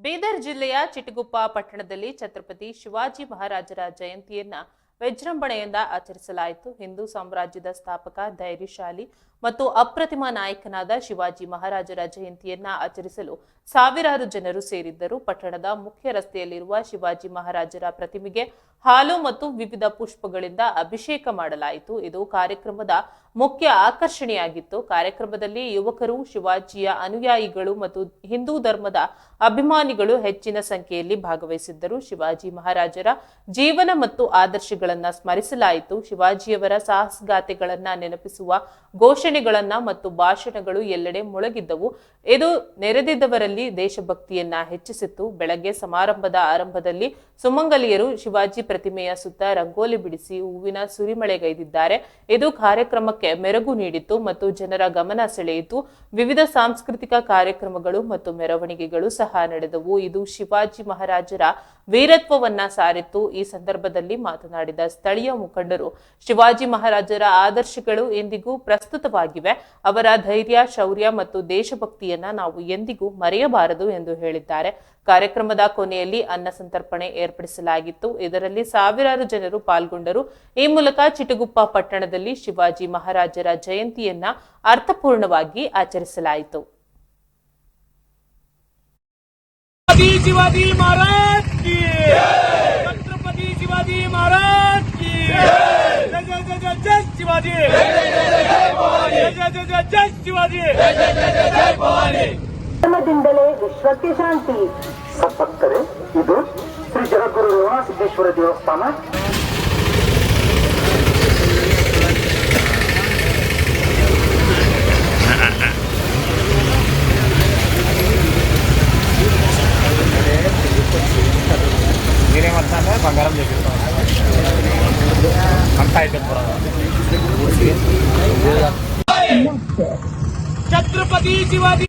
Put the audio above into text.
ಬೀದರ್ ಜಿಲ್ಲೆಯ ಚಿಟಗುಪ್ಪ ಪಟ್ಟಣದಲ್ಲಿ ಛತ್ರಪತಿ ಶಿವಾಜಿ ಮಹಾರಾಜರ ಜಯಂತಿಯನ್ನ ವಿಜೃಂಭಣೆಯಿಂದ ಆಚರಿಸಲಾಯಿತು. ಹಿಂದೂ ಸಾಮ್ರಾಜ್ಯದ ಸ್ಥಾಪಕ, ಧೈರ್ಯಶಾಲಿ ಮತ್ತು ಅಪ್ರತಿಮ ನಾಯಕನಾದ ಶಿವಾಜಿ ಮಹಾರಾಜರ ಜಯಂತಿಯನ್ನ ಆಚರಿಸಲು ಸಾವಿರಾರು ಜನರು ಸೇರಿದ್ದರು. ಪಟ್ಟಣದ ಮುಖ್ಯ ರಸ್ತೆಯಲ್ಲಿರುವ ಶಿವಾಜಿ ಮಹಾರಾಜರ ಪ್ರತಿಮೆಗೆ ಹಾಲು ಮತ್ತು ವಿವಿಧ ಪುಷ್ಪಗಳಿಂದ ಅಭಿಷೇಕ ಮಾಡಲಾಯಿತು. ಇದು ಕಾರ್ಯಕ್ರಮದ ಮುಖ್ಯ ಆಕರ್ಷಣೆಯಾಗಿತ್ತು. ಕಾರ್ಯಕ್ರಮದಲ್ಲಿ ಯುವಕರು, ಶಿವಾಜಿಯ ಅನುಯಾಯಿಗಳು ಮತ್ತು ಹಿಂದೂ ಧರ್ಮದ ಅಭಿಮಾನಿಗಳು ಹೆಚ್ಚಿನ ಸಂಖ್ಯೆಯಲ್ಲಿ ಭಾಗವಹಿಸಿದ್ದರು. ಶಿವಾಜಿ ಮಹಾರಾಜರ ಜೀವನ ಮತ್ತು ಆದರ್ಶಗಳನ್ನ ಸ್ಮರಿಸಲಾಯಿತು. ಶಿವಾಜಿಯವರ ಸಾಹಸಗಾಥೆಗಳನ್ನ ನೆನಪಿಸುವ ಘೋಷಣೆಗಳನ್ನ ಮತ್ತು ಭಾಷಣಗಳು ಎಲ್ಲೆಡೆ ಮೊಳಗಿದ್ದವು. ಇದು ನೆರೆದಿದ್ದವರಲ್ಲಿ ದೇಶಭಕ್ತಿಯನ್ನ ಹೆಚ್ಚಿಸಿತ್ತು. ಬೆಳಗ್ಗೆ ಸಮಾರಂಭದ ಆರಂಭದಲ್ಲಿ ಸುಮಂಗಲಿಯರು ಶಿವಾಜಿ ಪ್ರತಿಮೆಯ ಸುತ್ತ ರಂಗೋಲಿ ಬಿಡಿಸಿ ಹೂವಿನ ಸುರಿಮಳೆಗೈದಿದ್ದಾರೆ. ಇದು ಕಾರ್ಯಕ್ರಮಕ್ಕೆ ಮೆರುಗು ನೀಡಿತು ಮತ್ತು ಜನರ ಗಮನ ಸೆಳೆಯಿತು. ವಿವಿಧ ಸಾಂಸ್ಕೃತಿಕ ಕಾರ್ಯಕ್ರಮಗಳು ಮತ್ತು ಮೆರವಣಿಗೆಗಳು ಸಹ ನಡೆದವು. ಇದು ಶಿವಾಜಿ ಮಹಾರಾಜರ ವೀರತ್ವವನ್ನ ಸಾರಿತ್ತು. ಈ ಸಂದರ್ಭದಲ್ಲಿ ಮಾತನಾಡಿದ ಸ್ಥಳೀಯ ಮುಖಂಡರು, ಶಿವಾಜಿ ಮಹಾರಾಜರ ಆದರ್ಶಗಳು ಎಂದಿಗೂ ಪ್ರಸ್ತುತವಾಗಿವೆ. ಅವರ ಧೈರ್ಯ, ಶೌರ್ಯ ಮತ್ತು ದೇಶಭಕ್ತಿಯನ್ನ ನಾವು ಎಂದಿಗೂ ಮರೆಯಬಾರದು ಎಂದು ಹೇಳಿದ್ದಾರೆ. ಕಾರ್ಯಕ್ರಮದ ಕೊನೆಯಲ್ಲಿ ಅನ್ನ ಸಂತರ್ಪಣೆ ಏರ್ಪಡಿಸಲಾಗಿತ್ತು. ಇದರಲ್ಲಿ ಸಾವಿರಾರು ಜನರು ಪಾಲ್ಗೊಂಡರು. ಈ ಮೂಲಕ ಚಿಟಗುಪ್ಪ ಪಟ್ಟಣದಲ್ಲಿ ಶಿವಾಜಿ ಮಹಾರಾಜರ ಜಯಂತಿಯನ್ನ ಅರ್ಥಪೂರ್ಣವಾಗಿ ಆಚರಿಸಲಾಯಿತು. शिवाजी महाराज की छत्रपति शिवाजी महाराज की जय जय जय जय जय शिवाजी जय जय जय जय जय शिवाजी जय जय जय भवानी ಧರ್ಮದಿಂದಲೇ ವಿಶ್ವಕ್ಕೆ ಶಾಂತಿ. ಸತ್ತರೆ ಇದು ಶ್ರೀ ಜಗದ್ಗುರು ರೇವಣಸಿದ್ದೇಶ್ವರ ದೇವಸ್ಥಾನ. బంగారం చేపిస్తాం అంతా అయిపోయింది. छत्रपति शिवाजी